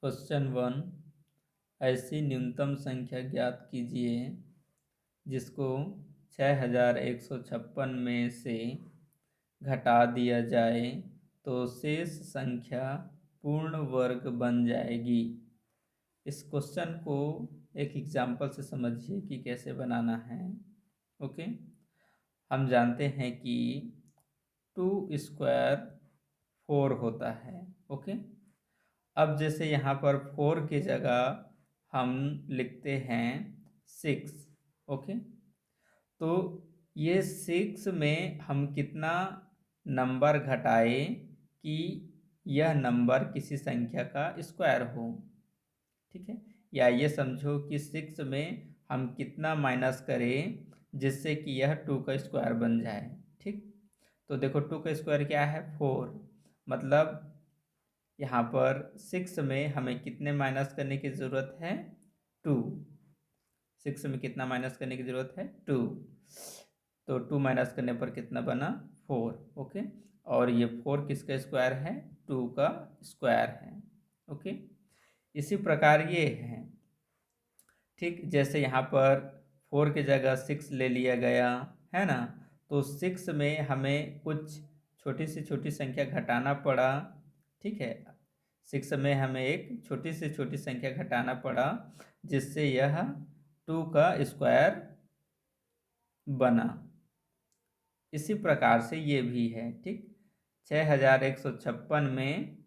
Question 1। ऐसी न्यूनतम संख्या ज्ञात कीजिए जिसको 6156 में से घटा दिया जाए तो शेष संख्या पूर्ण वर्ग बन जाएगी। इस क्वेश्चन को एक एग्जाम्पल से समझिए कि कैसे बनाना है। ओके, हम जानते हैं कि 2 स्क्वायर 4 होता है। ओके, अब जैसे यहाँ पर 4 की जगह हम लिखते हैं 6। ओके, तो ये 6 में हम कितना नंबर घटाए कि यह नंबर किसी संख्या का स्क्वायर हो। ठीक है, या ये समझो कि 6 में हम कितना माइनस करें जिससे कि यह 2 का स्क्वायर बन जाए। ठीक, तो देखो 2 का स्क्वायर क्या है 4, मतलब यहाँ पर 6 में हमें कितने माइनस करने की ज़रूरत है 2। 6 में कितना माइनस करने की ज़रूरत है 2, तो 2 माइनस करने पर कितना बना 4। ओके, और ये 4 किसका स्क्वायर है 2 का स्क्वायर है। ओके, इसी प्रकार ये है। ठीक, जैसे यहाँ पर 4 की जगह 6 ले लिया गया है ना, तो 6 में हमें कुछ छोटी से छोटी संख्या घटाना पड़ा। ठीक है, 6 में हमें एक छोटी से छोटी संख्या घटाना पड़ा जिससे यह 2 का स्क्वायर बना। इसी प्रकार से ये भी है। ठीक, 6156 में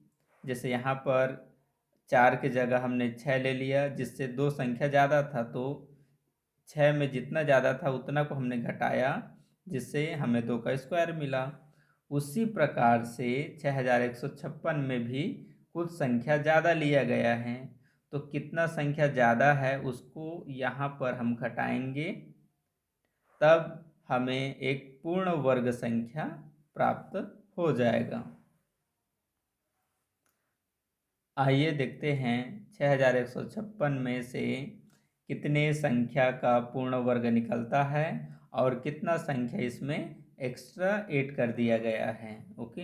जैसे यहाँ पर 4 की जगह हमने 6 ले लिया जिससे 2 संख्या ज़्यादा था, तो 6 में जितना ज़्यादा था उतना को हमने घटाया जिससे हमें 2 का स्क्वायर मिला। उसी प्रकार से 6156 में भी कुछ संख्या ज़्यादा लिया गया है, तो कितना संख्या ज़्यादा है उसको यहाँ पर हम घटाएंगे, तब हमें एक पूर्ण वर्ग संख्या प्राप्त हो जाएगा। आइए देखते हैं 6156 में से कितने संख्या का पूर्ण वर्ग निकलता है और कितना संख्या इसमें एक्स्ट्रा ऐड कर दिया गया है। ओके,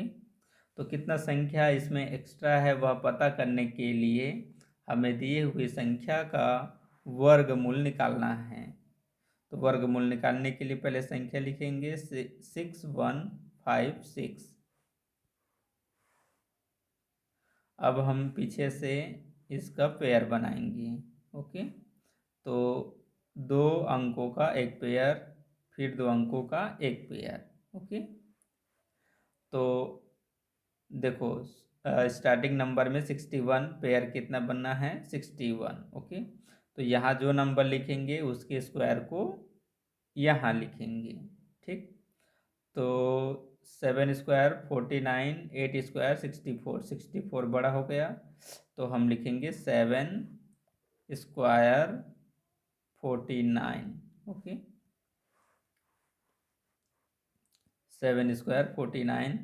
तो कितना संख्या इसमें एक्स्ट्रा है वह पता करने के लिए हमें दिए हुई संख्या का वर्गमूल निकालना है। तो वर्गमूल निकालने के लिए पहले संख्या लिखेंगे 6156। अब हम पीछे से इसका पेयर बनाएंगे। ओके, तो 2 अंकों का एक पेयर, फिर 2 अंकों का एक पेयर। ओके, तो देखो स्टार्टिंग नंबर में 61, पेयर कितना बनना है 61। ओके, तो यहाँ जो नंबर लिखेंगे उसके स्क्वायर को यहाँ लिखेंगे। ठीक, तो 7 स्क्वायर 49, 8 स्क्वायर 64, 64 बड़ा हो गया तो हम लिखेंगे 7 स्क्वायर 49। Okay, 7 square 49।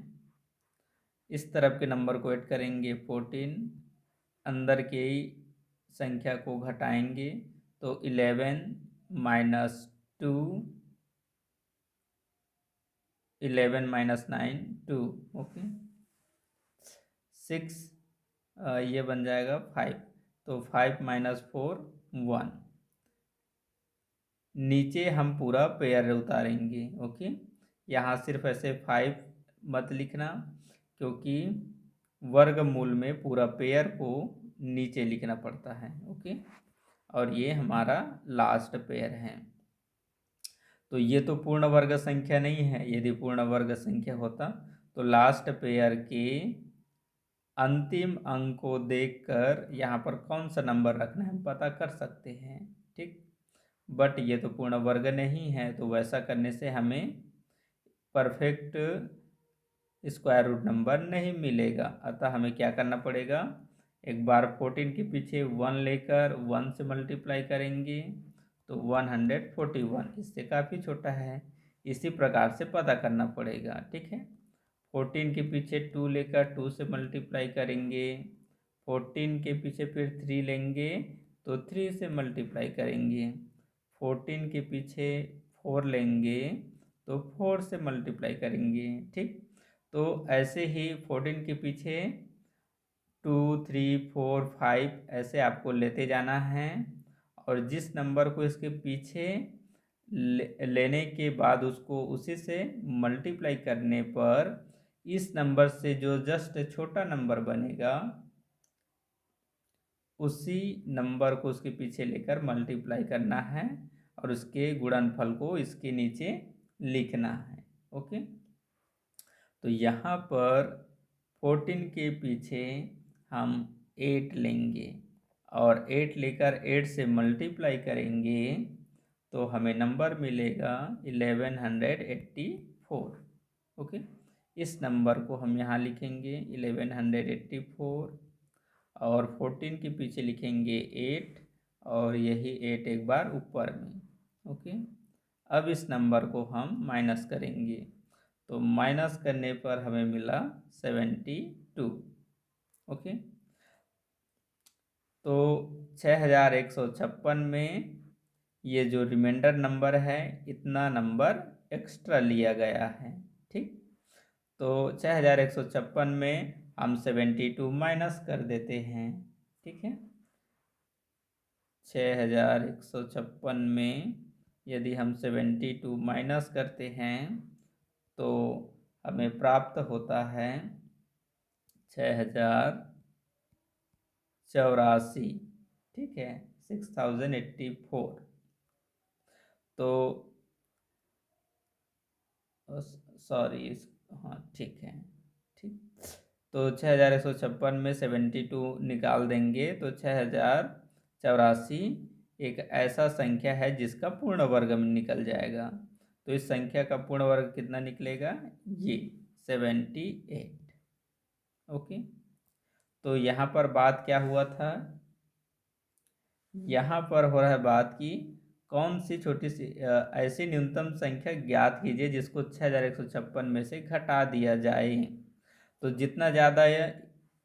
इस तरफ के नंबर को ऐड करेंगे 14, अंदर की संख्या को घटाएंगे तो 11 माइनस 2, 11 माइनस 9 2। ओके, 6 ये बन जाएगा 5, तो 5 माइनस 4 1। नीचे हम पूरा पेयर उतारेंगे। ओके, यहाँ सिर्फ ऐसे 5 मत लिखना क्योंकि वर्गमूल में पूरा पेयर को नीचे लिखना पड़ता है। ओके, और ये हमारा लास्ट पेयर है। तो ये तो पूर्ण वर्ग संख्या नहीं है, यदि पूर्ण वर्ग संख्या होता तो लास्ट पेयर के अंतिम अंक को देखकर यहाँ पर कौन सा नंबर रखना है हम पता कर सकते हैं। ठीक, बट ये तो पूर्ण वर्ग नहीं है, तो वैसा करने से हमें परफेक्ट स्क्वायर रूट नंबर नहीं मिलेगा। अतः हमें क्या करना पड़ेगा, एक बार 14 के पीछे 1 लेकर 1 से मल्टीप्लाई करेंगे तो 141, इससे काफ़ी छोटा है। इसी प्रकार से पता करना पड़ेगा। ठीक है, 14 के पीछे 2 लेकर 2 से मल्टीप्लाई करेंगे, 14 के पीछे फिर 3 लेंगे तो 3 से मल्टीप्लाई करेंगे, 14 के पीछे 4 लेंगे तो 4 से मल्टीप्लाई करेंगे। ठीक, तो ऐसे ही 14 के पीछे 2 3 4 5 ऐसे आपको लेते जाना है, और जिस नंबर को इसके पीछे लेने के बाद उसको उसी से मल्टीप्लाई करने पर इस नंबर से जो जस्ट छोटा नंबर बनेगा उसी नंबर को उसके पीछे लेकर मल्टीप्लाई करना है और उसके गुणनफल को इसके नीचे लिखना है। ओके, तो यहाँ पर 14 के पीछे हम 8 लेंगे और 8 लेकर 8 से मल्टीप्लाई करेंगे तो हमें नंबर मिलेगा 1184। ओके, इस नंबर को हम यहाँ लिखेंगे 1184 और 14 के पीछे लिखेंगे 8 और यही 8 एक बार ऊपर में। ओके, अब इस नंबर को हम माइनस करेंगे तो माइनस करने पर हमें मिला 72। ओके, तो 6156 में ये जो रिमाइंडर नंबर है इतना नंबर एक्स्ट्रा लिया गया है। ठीक, तो 6156 में हम 72 माइनस कर देते हैं। ठीक है, 6156 में यदि हम 72 माइनस करते हैं तो हमें प्राप्त होता है 6084। ठीक है, 6084। तो सॉरी, हाँ ठीक है, ठीक, तो 6156 में 72 निकाल देंगे तो 6084 एक ऐसा संख्या है जिसका पूर्ण वर्ग में निकल जाएगा। तो इस संख्या का पूर्ण वर्ग कितना निकलेगा? ये 78। ओके, तो यहाँ पर बात क्या हुआ था? यहाँ पर हो रहा है बात की कौन सी छोटी सी ऐसी न्यूनतम संख्या ज्ञात कीजिए जिसको 6156 में से घटा दिया जाए। तो जितना ज़्यादा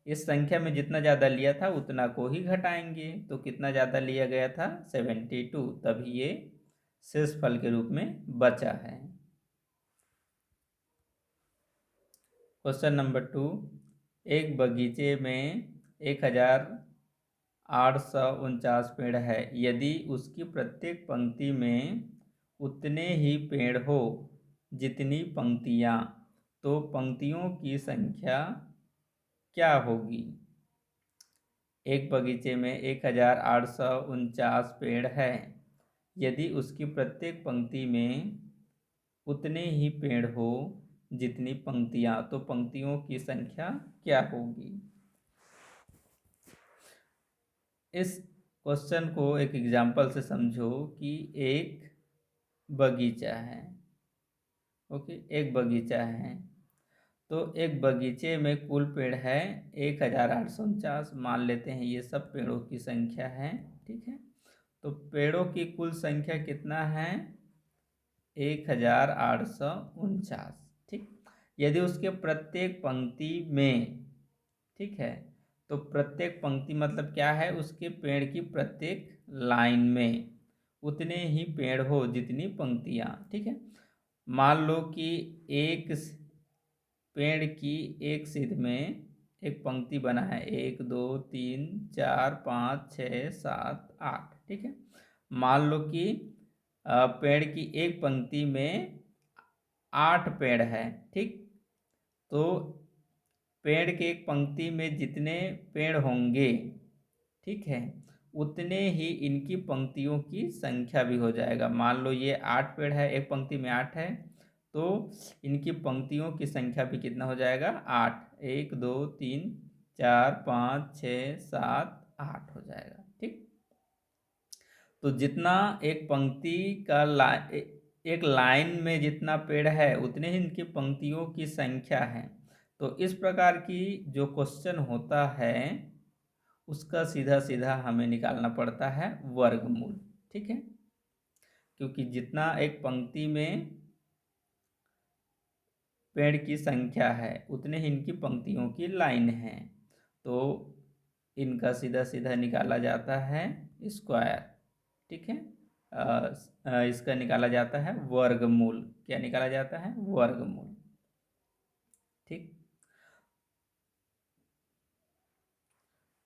इस संख्या में जितना ज़्यादा लिया था उतना को ही घटाएंगे। तो कितना ज़्यादा लिया गया था? 72, तभी ये शेषफल के रूप में बचा है। क्वेश्चन नंबर 2, एक बगीचे में 1849 पेड़ है। यदि उसकी प्रत्येक पंक्ति में उतने ही पेड़ हो जितनी पंक्तियाँ, तो पंक्तियों की संख्या क्या होगी? एक बगीचे में 1849 पेड़ है। यदि उसकी प्रत्येक पंक्ति में उतने ही पेड़ हो जितनी पंक्तियाँ, तो पंक्तियों की संख्या क्या होगी? इस क्वेश्चन को एक एग्जाम्पल से समझो कि एक बगीचा है। ओके, एक बगीचा है, तो एक बगीचे में कुल पेड़ है 1849, मान लेते हैं ये सब पेड़ों की संख्या है। ठीक है, तो पेड़ों की कुल संख्या कितना है? 1849। ठीक, यदि उसके प्रत्येक पंक्ति में, ठीक है, तो प्रत्येक पंक्ति मतलब क्या है? उसके पेड़ की प्रत्येक लाइन में उतने ही पेड़ हो जितनी पंक्तियाँ। ठीक है, मान लो कि एक पेड़ की एक सिध में एक पंक्ति बना है 1 2 3 4 5 6 7 8। ठीक है, मान लो कि पेड़ की एक पंक्ति में 8 पेड़ है। ठीक, तो पेड़ के एक पंक्ति में जितने पेड़ होंगे, ठीक है, उतने ही इनकी पंक्तियों की संख्या भी हो जाएगा। मान लो ये 8 पेड़ है, एक पंक्ति में 8 है, तो इनकी पंक्तियों की संख्या भी कितना हो जाएगा? 8। 1 2 3 4 5 6 7 8 हो जाएगा। ठीक, तो जितना एक पंक्ति का एक लाइन में जितना पेड़ है उतने ही इनकी पंक्तियों की संख्या है। तो इस प्रकार की जो क्वेश्चन होता है उसका सीधा सीधा हमें निकालना पड़ता है वर्गमूल। ठीक है, क्योंकि जितना एक पंक्ति में पेड़ की संख्या है उतने ही इनकी पंक्तियों की लाइन है, तो इनका सीधा सीधा निकाला जाता है स्क्वायर। ठीक है, इसका निकाला जाता है वर्गमूल। क्या निकाला जाता है? वर्गमूल। ठीक,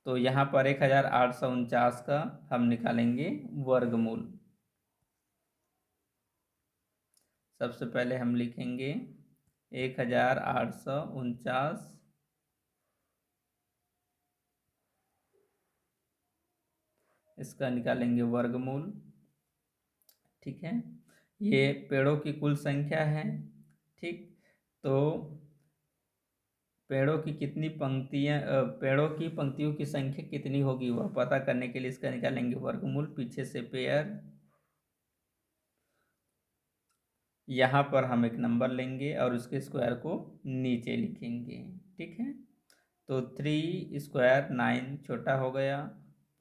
तो यहाँ पर 1849 का हम निकालेंगे वर्गमूल। सबसे पहले हम लिखेंगे 1849 इसका निकालेंगे वर्गमूल। ठीक है, ये पेड़ों की कुल संख्या है। ठीक, तो पेड़ों की पंक्तियों की संख्या कितनी होगी वह पता करने के लिए इसका निकालेंगे वर्गमूल। पीछे से पेयर, यहाँ पर हम एक नंबर लेंगे और उसके स्क्वायर को नीचे लिखेंगे। ठीक है, तो 3 स्क्वायर 9 छोटा हो गया,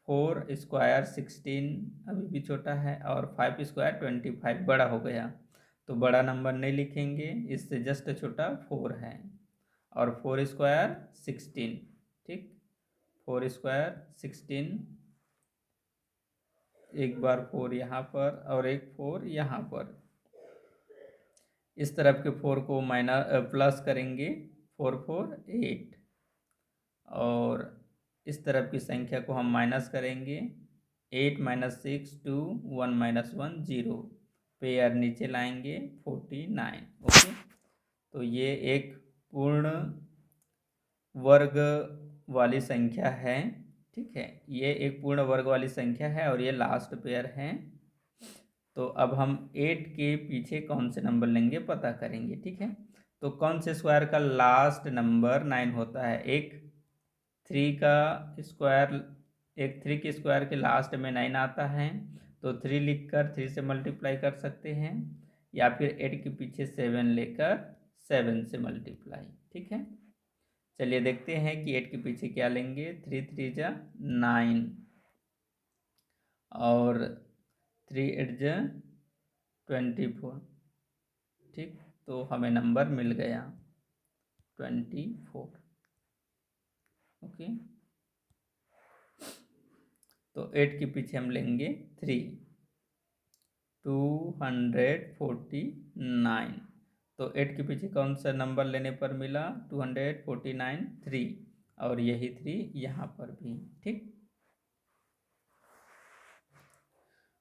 4 स्क्वायर 16 अभी भी छोटा है, और 5 स्क्वायर 25 बड़ा हो गया। तो बड़ा नंबर नहीं लिखेंगे, इससे जस्ट छोटा 4 है, और 4 स्क्वायर 16। ठीक, 4 स्क्वायर 16, एक बार 4 यहाँ पर और एक 4 यहाँ पर। इस तरफ के 4 को प्लस करेंगे, 4 4 8, और इस तरफ की संख्या को हम माइनस करेंगे, 8 - 6 2 1 - 1 0, पेयर नीचे लाएंगे 49। ओके, तो ये एक पूर्ण वर्ग वाली संख्या है। ठीक है, ये एक पूर्ण वर्ग वाली संख्या है और ये लास्ट पेयर है। तो अब हम 8 के पीछे कौन से नंबर लेंगे पता करेंगे। ठीक है, तो कौन से स्क्वायर का लास्ट नंबर 9 होता है? एक 3 का स्क्वायर, एक 3 के स्क्वायर के लास्ट में 9 आता है, तो 3 लिखकर 3 से मल्टीप्लाई कर सकते हैं, या फिर 8 के पीछे 7 लेकर 7 से मल्टीप्लाई। ठीक है, चलिए देखते हैं कि 8 के पीछे क्या लेंगे। 3 3 जा 9, और 3 8 जा 24। ठीक, तो हमें नंबर मिल गया 24। ओके, तो 8 के पीछे हम लेंगे 3, 249। तो 8 के पीछे कौन सा नंबर लेने पर मिला? 249 3, और यही 3 यहाँ पर भी। ठीक,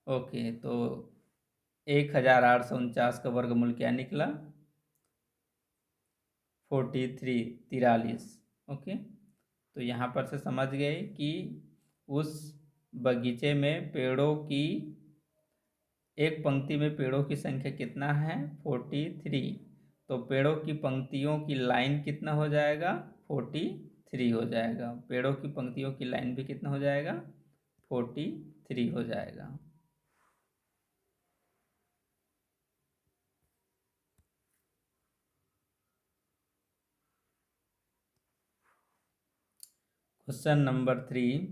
ओके, तो 1849 का वर्गमूल क्या निकला? 43। ओके, तो यहाँ पर से समझ गए कि उस बगीचे में पेड़ों की, एक पंक्ति में पेड़ों की संख्या कितना है? 43। तो पेड़ों की पंक्तियों की लाइन कितना हो जाएगा? 43 हो जाएगा। पेड़ों की पंक्तियों की लाइन भी कितना हो जाएगा? 43 हो जाएगा। क्वेश्चन नंबर 3,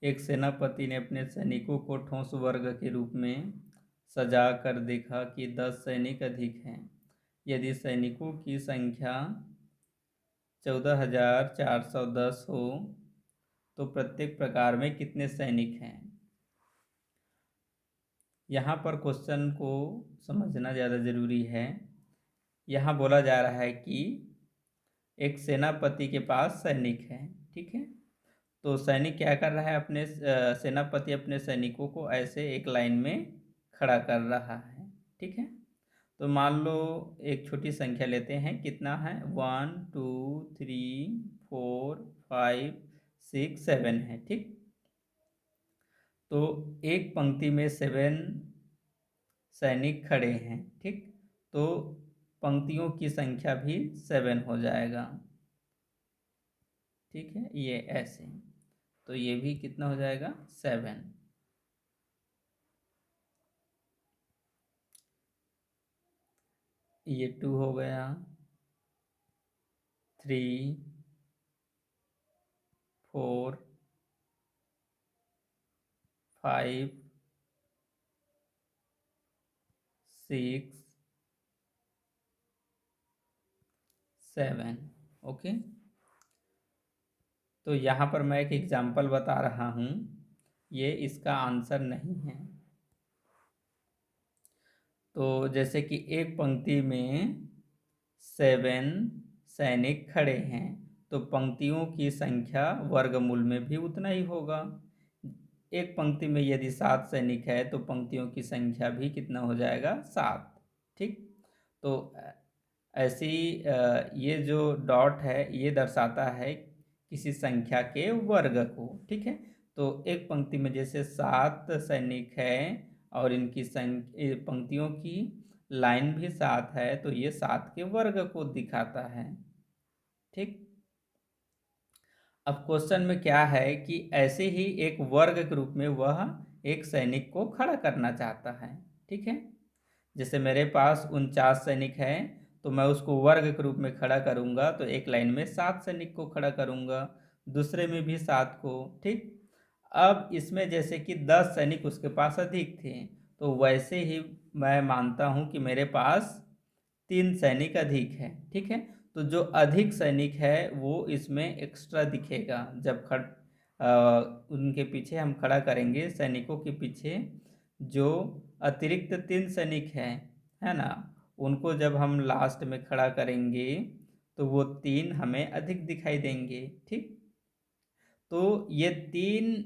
एक सेनापति ने अपने सैनिकों को ठोस वर्ग के रूप में सजा कर देखा कि 10 सैनिक अधिक हैं। यदि सैनिकों की संख्या 14,410 हो तो प्रत्येक प्रकार में कितने सैनिक हैं? यहाँ पर क्वेश्चन को समझना ज़्यादा ज़रूरी है। यहाँ बोला जा रहा है कि एक सेनापति के पास सैनिक हैं। ठीक है, तो सैनिक क्या कर रहा है? सेनापति अपने सैनिकों को ऐसे एक लाइन में खड़ा कर रहा है। ठीक है, तो मान लो एक छोटी संख्या लेते हैं, कितना है? 1 2 3 4 5 6 7 है। ठीक, तो एक पंक्ति में 7 सैनिक खड़े हैं। ठीक, तो पंक्तियों की संख्या भी 7 हो जाएगा। ठीक है, ये ऐसे, तो ये भी कितना हो जाएगा? 7। ये 2 हो गया, 3 4 5 6 7। ओके, तो यहाँ पर मैं एक एग्जाम्पल बता रहा हूँ, ये इसका आंसर नहीं है। तो जैसे कि एक पंक्ति में 7 सैनिक खड़े हैं, तो पंक्तियों की संख्या वर्गमूल में भी उतना ही होगा। एक पंक्ति में यदि 7 सैनिक है तो पंक्तियों की संख्या भी कितना हो जाएगा, 7। ठीक, तो ऐसी ये जो डॉट है ये दर्शाता है किसी संख्या के वर्ग को। ठीक है, तो एक पंक्ति में जैसे 7 सैनिक है और इनकी पंक्तियों की लाइन भी 7 है, तो ये 7 के वर्ग को दिखाता है। ठीक, अब क्वेश्चन में क्या है कि ऐसे ही एक वर्ग के रूप में वह एक सैनिक को खड़ा करना चाहता है। ठीक है, जैसे मेरे पास 49 सैनिक है तो मैं उसको वर्ग के रूप में खड़ा करूंगा, तो एक लाइन में 7 सैनिक को खड़ा करूंगा, दूसरे में भी 7 को। ठीक, अब इसमें जैसे कि 10 सैनिक उसके पास अधिक थे, तो वैसे ही मैं मानता हूं कि मेरे पास 3 सैनिक अधिक है। ठीक है, तो जो अधिक सैनिक है वो इसमें एक्स्ट्रा दिखेगा। जब उनके पीछे हम खड़ा करेंगे, सैनिकों के पीछे जो अतिरिक्त 3 सैनिक है ना, उनको जब हम लास्ट में खड़ा करेंगे तो वो 3 हमें अधिक दिखाई देंगे। ठीक, तो ये 3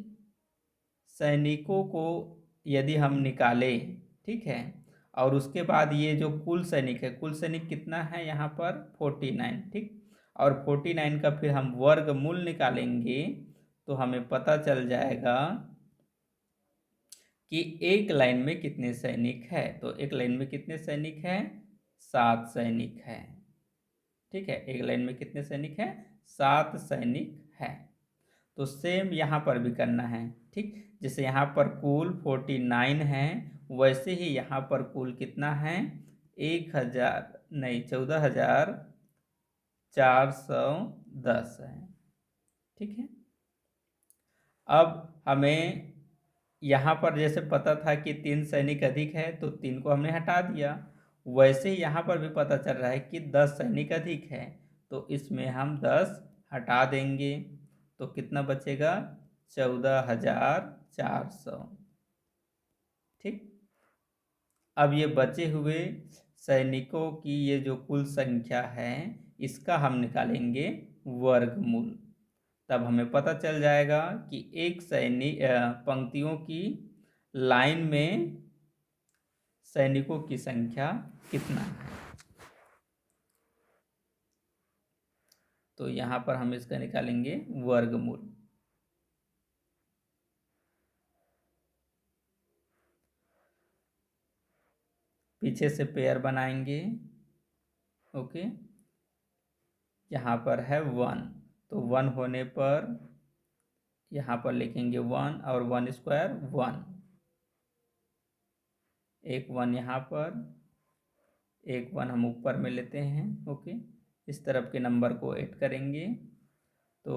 सैनिकों को यदि हम निकालें, ठीक है, और उसके बाद ये जो कुल सैनिक है, कुल सैनिक कितना है यहाँ पर 49। ठीक, और 49 का फिर हम वर्गमूल निकालेंगे तो हमें पता चल जाएगा कि एक लाइन में कितने सैनिक है। तो एक लाइन में कितने सैनिक है, 7 सैनिक है। ठीक है, एक लाइन में कितने सैनिक है, 7 सैनिक है। तो सेम यहाँ पर भी करना है। ठीक, जैसे यहाँ पर कुल 49 है, वैसे ही यहाँ पर कुल कितना है, 14,410 है। ठीक है, अब हमें यहाँ पर जैसे पता था कि 3 सैनिक अधिक है तो 3 को हमने हटा दिया, वैसे ही यहाँ पर भी पता चल रहा है कि 10 सैनिक अधिक है, तो इसमें हम 10 हटा देंगे तो कितना बचेगा, 14,400। ठीक, अब ये बचे हुए सैनिकों की ये जो कुल संख्या है इसका हम निकालेंगे वर्गमूल। तब हमें पता चल जाएगा कि एक सैनिक पंक्तियों की लाइन में सैनिकों की संख्या कितना है। तो यहाँ पर हम इसका निकालेंगे वर्गमूल। पीछे से पेयर बनाएंगे। ओके, यहाँ पर है 1, तो 1 होने पर यहाँ पर लिखेंगे 1 और 1 स्क्वायर 1, एक 1 यहाँ पर, एक 1 हम ऊपर में लेते हैं। ओके, इस तरफ के नंबर को ऐड करेंगे तो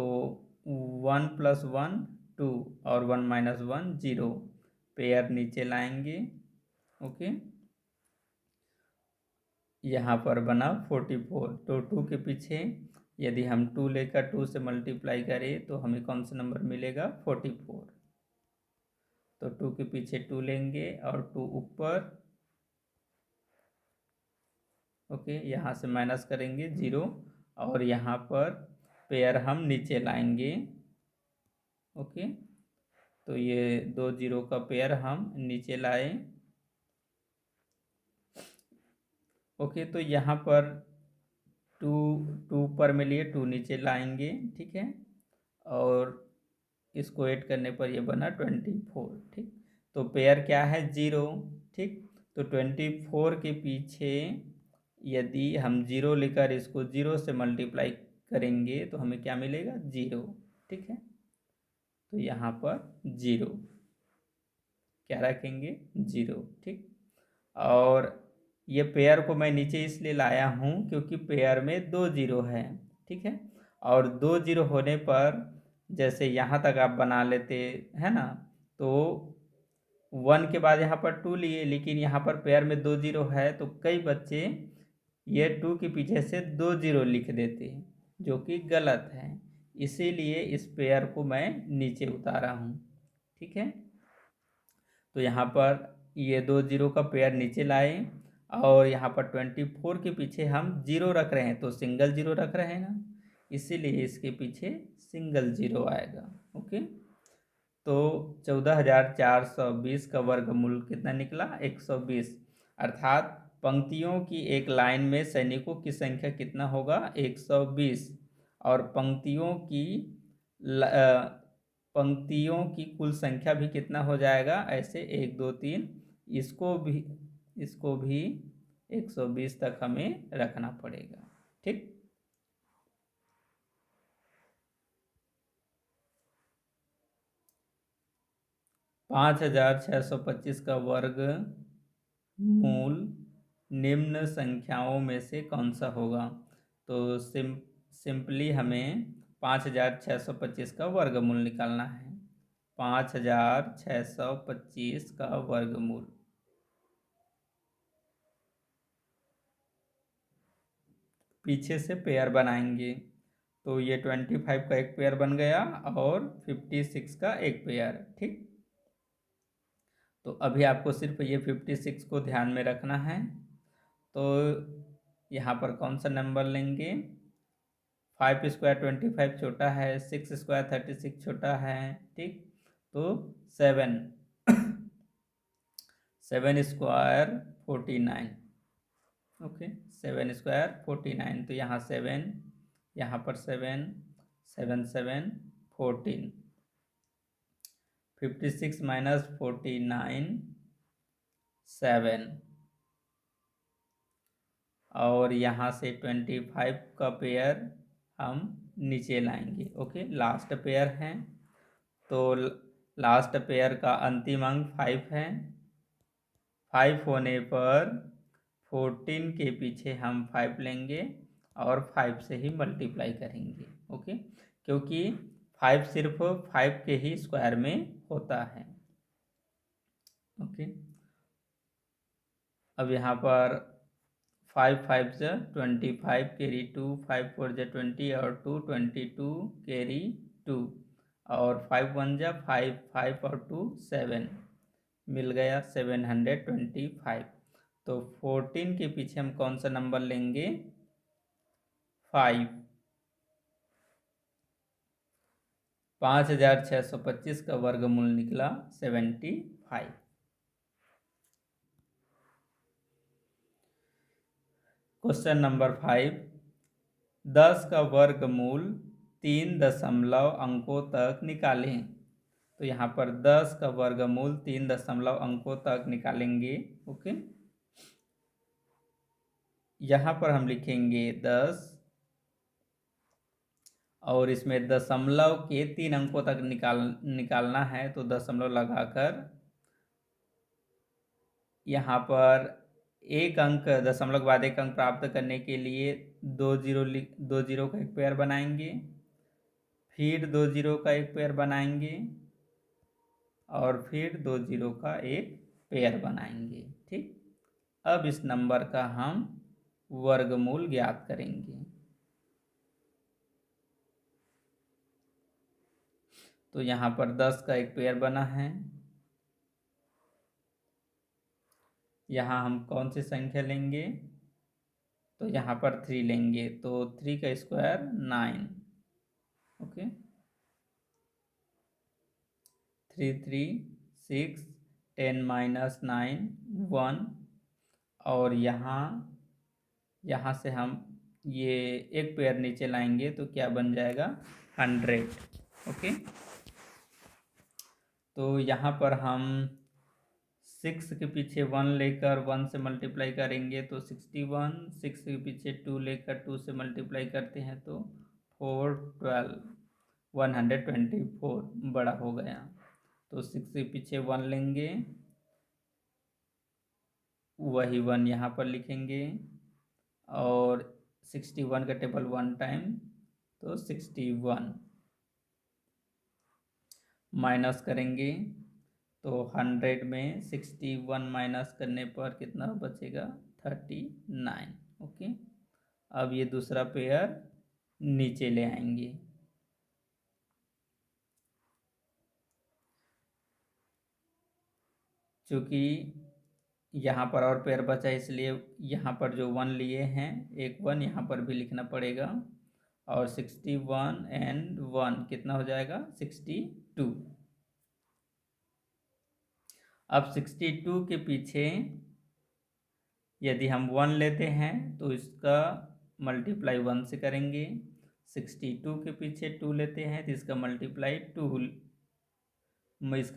1 + 1 2 और 1 - 1 0, पेयर नीचे लाएंगे। ओके, यहाँ पर बना 44, तो 2 के पीछे यदि हम 2 लेकर 2 से मल्टीप्लाई करें तो हमें कौन सा नंबर मिलेगा, 44। तो 2 के पीछे 2 लेंगे और 2 ऊपर। ओके, यहाँ से माइनस करेंगे 0 और यहाँ पर पेयर हम नीचे लाएंगे। ओके, तो ये 2 0 का पेयर हम नीचे लाए। ओके, तो यहाँ पर 2 ऊपर में लिए 2 नीचे लाएंगे। ठीक है, और इसको ऐड करने पर ये बना 24। ठीक, तो पेयर क्या है, 0। ठीक, तो 24 के पीछे यदि हम 0 लेकर इसको 0 से मल्टीप्लाई करेंगे तो हमें क्या मिलेगा, 0। ठीक है, तो यहाँ पर 0 क्या रखेंगे, 0। ठीक, और ये पेयर को मैं नीचे इसलिए लाया हूँ क्योंकि पेयर में 2 0 है। ठीक है, और 2 0 होने पर जैसे यहाँ तक आप बना लेते है ना, तो 1 के बाद यहाँ पर 2 लिए, लेकिन यहाँ पर पेयर में 2 0 है तो कई बच्चे ये 2 के पीछे से 2 0 लिख देते हैं, जो कि गलत है। इसीलिए इस पेयर को मैं नीचे उतारा हूँ। ठीक है, तो यहाँ पर ये 2 0 का पेयर नीचे लाए और यहाँ पर 24 के पीछे हम 0 रख रहे हैं तो सिंगल 0 रख रहे हैं ना, इसीलिए इसके पीछे सिंगल जीरो आएगा। ओके, तो 14,420 का वर्गमूल कितना निकला? 120। अर्थात पंक्तियों की एक लाइन में सैनिकों की संख्या कितना होगा? 120। और पंक्तियों की कुल संख्या भी कितना हो जाएगा? ऐसे 1 2 3, इसको भी 120 तक हमें रखना पड़ेगा। ठीक, 5,625 का वर्ग मूल निम्न संख्याओं में से कौन सा होगा? तो सिंपली हमें 5,625 का वर्गमूल निकालना है। 5,625 का वर्गमूल, पीछे से पेयर बनाएंगे तो ये 25 का एक पेयर बन गया और 56 का एक पेयर। ठीक, तो अभी आपको सिर्फ ये 56 को ध्यान में रखना है। तो यहाँ पर कौन सा नंबर लेंगे? 5 स्क्वायर 25 छोटा है, 6 स्क्वायर 36 छोटा है। ठीक, तो 7 स्क्वायर 49। ओके, 7 स्क्वायर 49, तो यहाँ 7, यहाँ पर 7, 7 7 14, 56 माइनस 49 7, और यहाँ से 25 का पेयर हम नीचे लाएंगे। ओके, लास्ट पेयर है, तो लास्ट पेयर का अंतिम अंक 5 है। 5 होने पर 14 के पीछे हम 5 लेंगे और 5 से ही मल्टीप्लाई करेंगे। ओके, क्योंकि 5 सिर्फ 5 के ही स्क्वायर में होता है। ओके, अब यहाँ पर 5 5 से 25 कैरी 2, 5 4 से 20 और 2 22 कैरी 2, और 5 1 जा 5, 5 और 2 7, मिल गया 725। तो 14 के पीछे हम कौन सा नंबर लेंगे? 5। 5,625 का वर्गमूल निकला 75। क्वेश्चन नंबर 5, 10 का वर्गमूल 3 दशमलव अंकों तक निकालें। तो यहाँ पर 10 का वर्गमूल 3 दशमलव अंकों तक निकालेंगे। ओके, यहाँ पर हम लिखेंगे 10 और इसमें दशमलव के 3 अंकों तक निकालना है, तो दशमलव लगाकर यहाँ पर एक अंक, दशमलव के बाद एक अंक प्राप्त करने के लिए 2 जीरो का एक पेयर बनाएंगे, फिर 2 जीरो का एक पेयर बनाएंगे और फिर 2 जीरो का एक पेयर बनाएंगे। ठीक, अब इस नंबर का हम वर्गमूल ज्ञात करेंगे। तो यहाँ पर 10 का एक पेयर बना है, यहाँ हम कौन सी संख्या लेंगे? तो यहाँ पर 3 लेंगे, तो 3 का स्क्वायर 9। ओके, 3 3 6, 10 माइनस 9 1, और यहाँ से हम ये एक पेयर नीचे लाएंगे तो क्या बन जाएगा? 100। ओके, तो यहाँ पर हम 6 के पीछे 1 लेकर 1 से मल्टीप्लाई करेंगे तो 61, 6 के पीछे 2 लेकर 2 से मल्टीप्लाई करते हैं तो 4 12, 124 बड़ा हो गया। तो 6 के पीछे 1 लेंगे, वही 1 यहाँ पर लिखेंगे, और 61 का टेबल 1 टाइम तो 61, माइनस करेंगे तो 100 में 61 माइनस करने पर कितना बचेगा? 39। ओके, अब ये दूसरा पेयर नीचे ले आएंगे। चूँकि यहाँ पर और पेयर बचा इसलिए यहाँ पर जो 1 लिए हैं, एक 1 यहाँ पर भी लिखना पड़ेगा, और 61 एंड 1 कितना हो जाएगा 62। अब 62 के पीछे यदि हम 1 लेते हैं तो इसका मल्टीप्लाई 1 से करेंगे। 62 के पीछे 2 लेते हैं तो इसका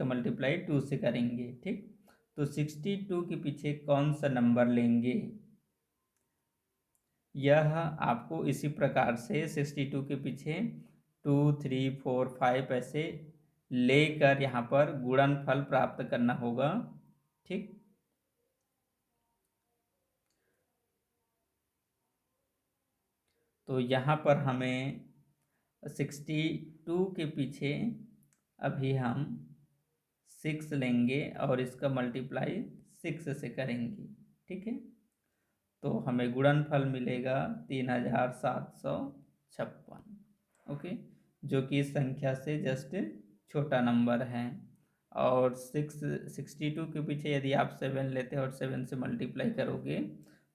मल्टीप्लाई 2 से करेंगे। ठीक, तो 62 के पीछे कौन सा नंबर लेंगे, यह आपको इसी प्रकार से 62 के पीछे 2, 3, 4, 5 ऐसे लेकर यहाँ पर गुणनफल प्राप्त करना होगा। ठीक, तो यहाँ पर हमें 62 के पीछे अभी हम 6 लेंगे और इसका मल्टीप्लाई 6 से करेंगे। ठीक है, तो हमें गुणनफल मिलेगा 3756। ओके, जो कि इस संख्या से जस्ट छोटा नंबर है। और 62 के पीछे यदि आप 7 लेते हैं और 7 से मल्टीप्लाई करोगे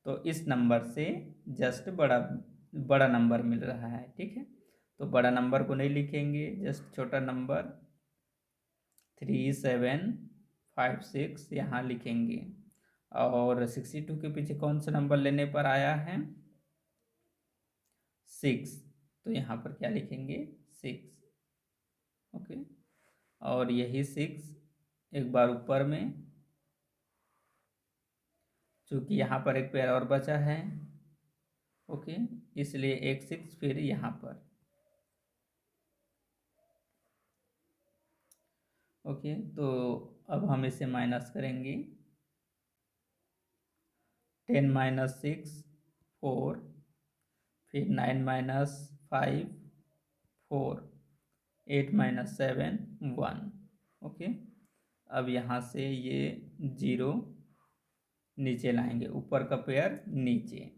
तो इस नंबर से जस्ट बड़ा नंबर मिल रहा है। ठीक है, तो बड़ा नंबर को नहीं लिखेंगे, जस्ट छोटा नंबर 3756 यहाँ लिखेंगे। और 62 के पीछे कौन सा नंबर लेने पर आया है 6, तो यहाँ पर क्या लिखेंगे 6। ओके, और यही 6 एक बार ऊपर में, चूंकि यहाँ पर एक पेयर और बचा है। ओके, इसलिए एक 6 फिर यहाँ पर। ओके, तो अब हम इसे माइनस करेंगे। 10 - 6 4, फिर 9 - 5 4, 8 - 7 1। ओके, अब यहाँ से ये 0 नीचे लाएंगे, ऊपर का पेयर नीचे,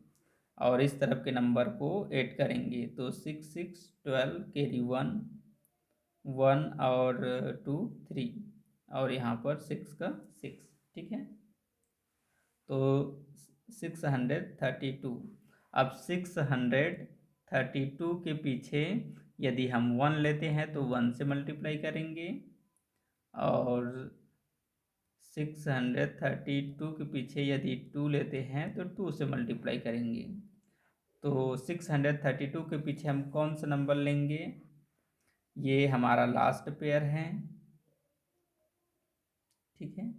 और इस तरफ के नंबर को ऐड करेंगे। तो 6 6 12 कैरी 1 1 और 2 3, और यहाँ पर 6 का 6। ठीक है, तो 632। अब 632 के पीछे यदि हम 1 लेते हैं तो 1 से मल्टीप्लाई करेंगे, और 632 के पीछे यदि 2 लेते हैं तो 2 से मल्टीप्लाई करेंगे। तो 632 के पीछे हम कौन सा नंबर लेंगे, ये हमारा लास्ट पेयर है। ठीक है,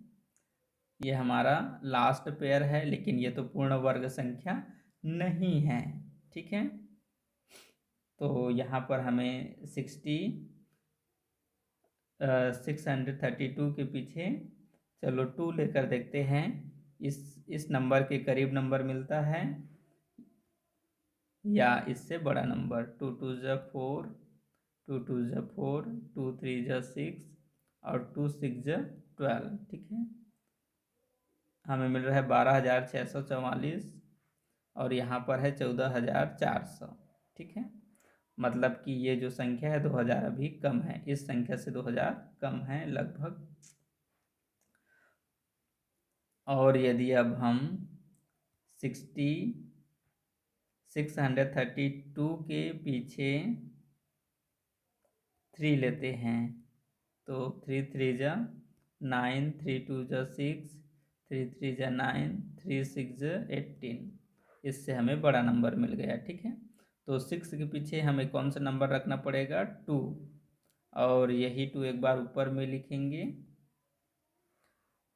ये हमारा लास्ट पेयर है, लेकिन ये तो पूर्ण वर्ग संख्या नहीं है। ठीक है, तो यहाँ पर हमें 632 के पीछे चलो 2 लेकर देखते हैं, इस नंबर के करीब नंबर मिलता है या इससे बड़ा नंबर। 2 2 ज 4, 2 2 ज 4, 2 3 ज 6 और 2 6 ज 12। ठीक है, हमें मिल रहा है 12,644 और यहाँ पर है 14,400। ठीक है, मतलब कि ये जो संख्या है 2000 अभी कम है, इस संख्या से 2000 कम है लगभग। और यदि अब हम 632 के पीछे 3 लेते हैं तो 3 3 जा 9, 3 2 जा 6, 3 3 जा 9, 3 6 जा 18। इससे हमें बड़ा नंबर मिल गया। ठीक है, तो 6 के पीछे हमें कौन सा नंबर रखना पड़ेगा 2, और यही 2 एक बार ऊपर में लिखेंगे।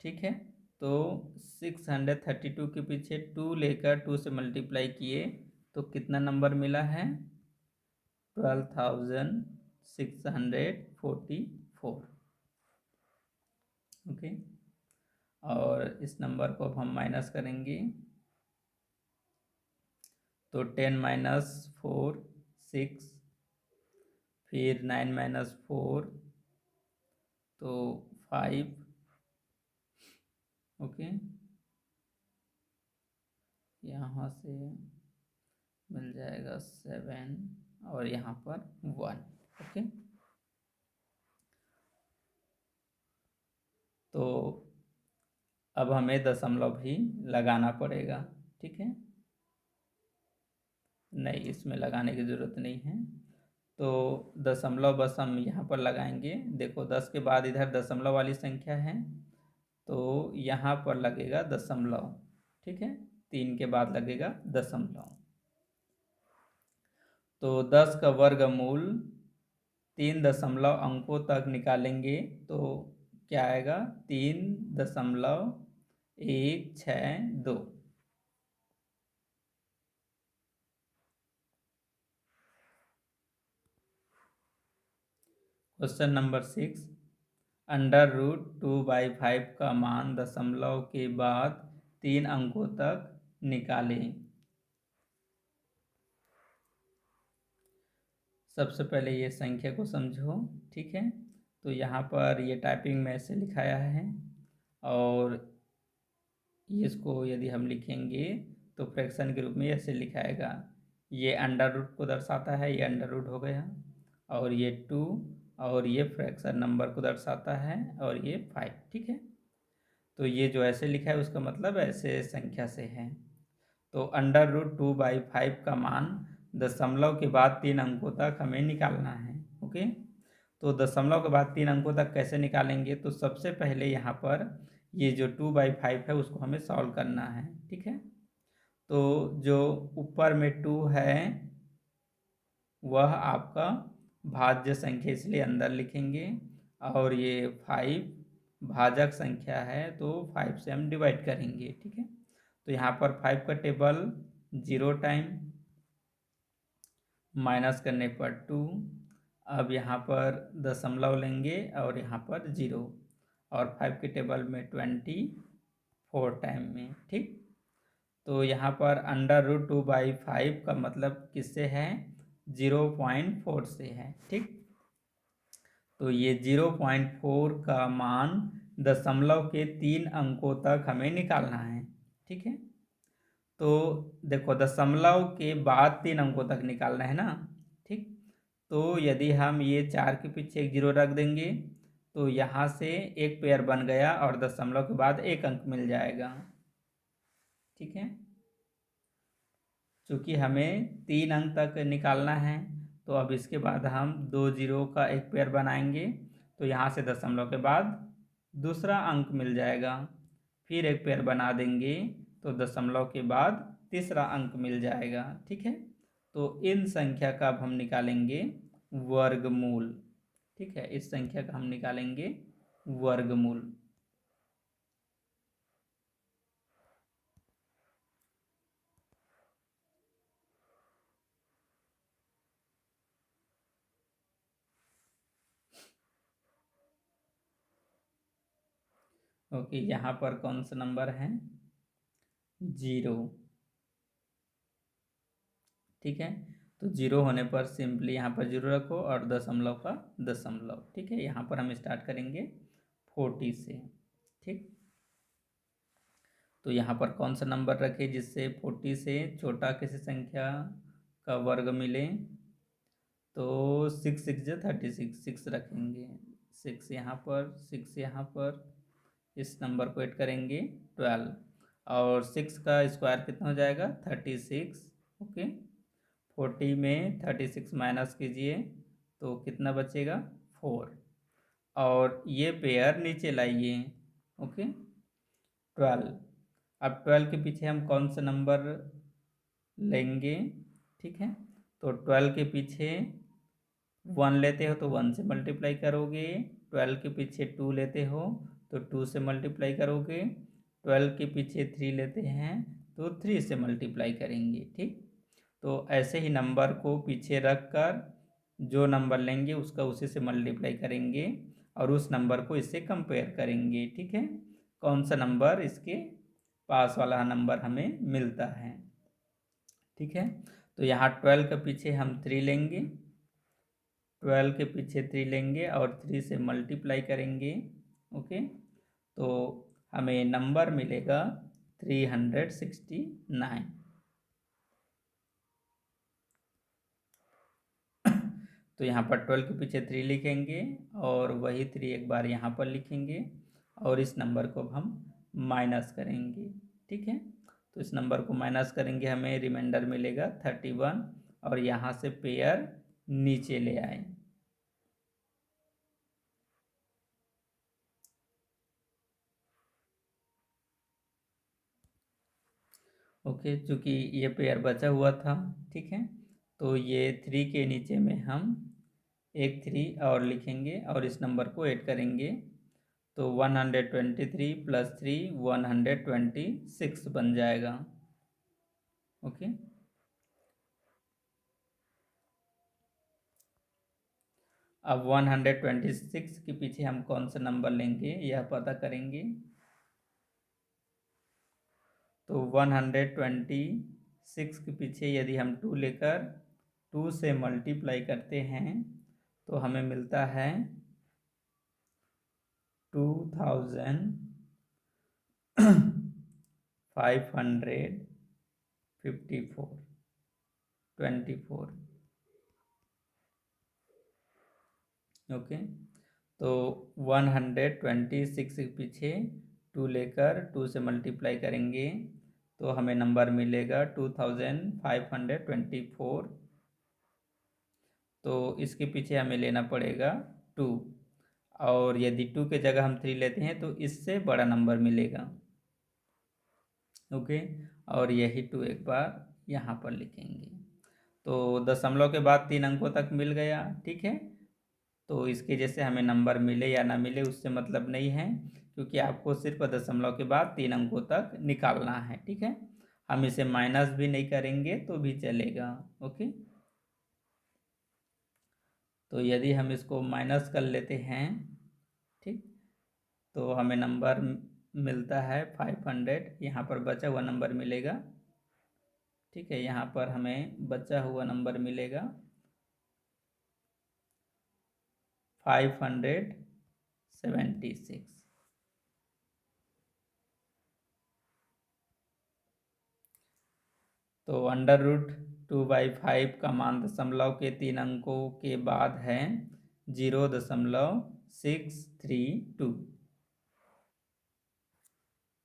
ठीक है, तो 632 के पीछे 2 लेकर 2 से मल्टीप्लाई किए तो कितना नंबर मिला है 12,644। ओके, और इस नंबर को अब हम माइनस करेंगे तो 10 - 4 6, फिर 9 - 4 तो 5। ओके, यहाँ से मिल जाएगा 7 और यहाँ पर 1। ओके, तो अब हमें दशमलव भी लगाना पड़ेगा। ठीक है, नहीं, इसमें लगाने की ज़रूरत नहीं है। तो दशमलव बस हम यहाँ पर लगाएंगे। देखो 10 के बाद इधर दशमलव वाली संख्या है, तो यहाँ पर लगेगा दशमलव। ठीक है, 3 के बाद लगेगा दशमलव। तो 10 का वर्गमूल 3 दशमलव अंकों तक निकालेंगे तो क्या आएगा? 3.162। क्वेश्चन नंबर 6, √2/5 का मान दशमलव के बाद 3 अंकों तक निकालें। सबसे पहले ये संख्या को समझो। ठीक है, तो यहाँ पर ये टाइपिंग में ऐसे लिखाया है, और इसको यदि हम लिखेंगे तो फ्रैक्शन के रूप में ऐसे लिखाएगा। ये अंडर रूट को दर्शाता है, ये अंडर रूट हो गया, और ये 2, और ये फ्रैक्शन नंबर को दर्शाता है, और ये 5। ठीक है, तो ये जो ऐसे लिखा है उसका मतलब ऐसे संख्या से है। तो √2/5 का मान दशमलव के बाद 3 अंकों तक हमें निकालना है। ओके, तो दशमलव के बाद 3 अंकों तक कैसे निकालेंगे? तो सबसे पहले यहाँ पर ये जो 2/5 है उसको हमें सॉल्व करना है। ठीक है, तो जो ऊपर में 2 है वह आपका भाज्य संख्या, इसलिए अंदर लिखेंगे, और ये 5 भाजक संख्या है, तो 5 से हम डिवाइड करेंगे। ठीक है, तो यहाँ पर 5 का टेबल 0 टाइम, माइनस करने पर 2। अब यहाँ पर दशमलव लेंगे और यहाँ पर 0, और 5 के टेबल में 24 टाइम में। ठीक, तो यहाँ पर √2/5 का मतलब किससे है? 0.4 से है। ठीक, तो ये 0.4 का मान दशमलव के 3 अंकों तक हमें निकालना है। ठीक है, तो देखो दशमलव के बाद 3 अंकों तक निकालना है ना। ठीक, तो यदि हम ये 4 के पीछे एक 0 रख देंगे तो यहाँ से एक पेयर बन गया और दशमलव के बाद 1 अंक मिल जाएगा। ठीक है, चूँकि हमें 3 अंक तक निकालना है, तो अब इसके बाद हम 2 0 का एक पेयर बनाएंगे, तो यहाँ से दशमलव के बाद दूसरा अंक मिल जाएगा। फिर एक पेयर बना देंगे तो दशमलव के बाद तीसरा अंक मिल जाएगा। ठीक है, तो इन संख्या का अब हम निकालेंगे वर्गमूल। ठीक है, इस संख्या का हम निकालेंगे वर्गमूल। ओके, यहाँ पर कौन सा नंबर है? 0। ठीक है, तो 0 होने पर सिंपली यहाँ पर 0 रखो और दशमलव का दशमलव। ठीक है, यहाँ पर हम स्टार्ट करेंगे 40 से। ठीक, तो यहाँ पर कौन सा नंबर रखे जिससे 40 से छोटा किसी संख्या का वर्ग मिले? तो 6 6 36, 6 रखेंगे। 6 यहाँ पर, 6 यहाँ पर, इस नंबर को ऐड करेंगे 12, और 6 का स्क्वायर कितना हो जाएगा? 36। ओके, 40 में 36 माइनस कीजिए तो कितना बचेगा? 4, और ये पेयर नीचे लाइए। ओके, 12। अब 12 के पीछे हम कौन सा नंबर लेंगे? ठीक है, तो 12 के पीछे 1 लेते हो तो 1 से मल्टीप्लाई करोगे, 12 के पीछे 2 लेते हो तो 2 से मल्टीप्लाई करोगे, 12 के पीछे 3 लेते हैं तो 3 से मल्टीप्लाई करेंगे। ठीक, तो ऐसे ही नंबर को पीछे रख कर जो नंबर लेंगे उसका उसी से मल्टीप्लाई करेंगे और उस नंबर को इससे कंपेयर करेंगे। ठीक है, कौन सा नंबर इसके पास वाला नंबर हमें मिलता है। ठीक है, तो यहाँ 12 के पीछे हम 3 लेंगे, 12 के पीछे 3 लेंगे और 3 से मल्टीप्लाई करेंगे। ओके, तो हमें नंबर मिलेगा 369। तो यहाँ पर 12 के पीछे 3 लिखेंगे और वही 3 एक बार यहाँ पर लिखेंगे और इस नंबर को हम माइनस करेंगे। ठीक है, तो इस नंबर को माइनस करेंगे, हमें रिमाइंडर मिलेगा 31 और यहाँ से पेयर नीचे ले आए। ओके, चूँकि ये पेयर बचा हुआ था, ठीक है, तो ये 3 के नीचे में हम एक 3 और लिखेंगे और इस नंबर को ऐड करेंगे, तो 123 प्लस 3 126 बन जाएगा। ओके, अब 126 के पीछे हम कौन सा नंबर लेंगे यह पता करेंगे। तो 126 के पीछे यदि हम 2 लेकर 2 से मल्टीप्लाई करते हैं तो हमें मिलता है 2554 ओके, तो 126 के पीछे 2 लेकर 2 से मल्टीप्लाई करेंगे तो हमें नंबर मिलेगा 2524। तो इसके पीछे हमें लेना पड़ेगा 2 और यदि 2 के जगह हम 3 लेते हैं तो इससे बड़ा नंबर मिलेगा। ओके, और यही 2 एक बार यहाँ पर लिखेंगे। तो दशमलव के बाद 3 अंकों तक मिल गया, ठीक है। तो इसके जैसे हमें नंबर मिले या ना मिले उससे मतलब नहीं है, क्योंकि आपको सिर्फ दशमलव के बाद 3 अंकों तक निकालना है, ठीक है। हम इसे माइनस भी नहीं करेंगे तो भी चलेगा। ओके, तो यदि हम इसको माइनस कर लेते हैं, ठीक, तो हमें नंबर मिलता है 500। यहाँ पर बचा हुआ नंबर मिलेगा, ठीक है, यहाँ पर हमें बचा हुआ नंबर मिलेगा 576। तो √2/5 का मान दशमलव के 3 अंकों के बाद है 0.632।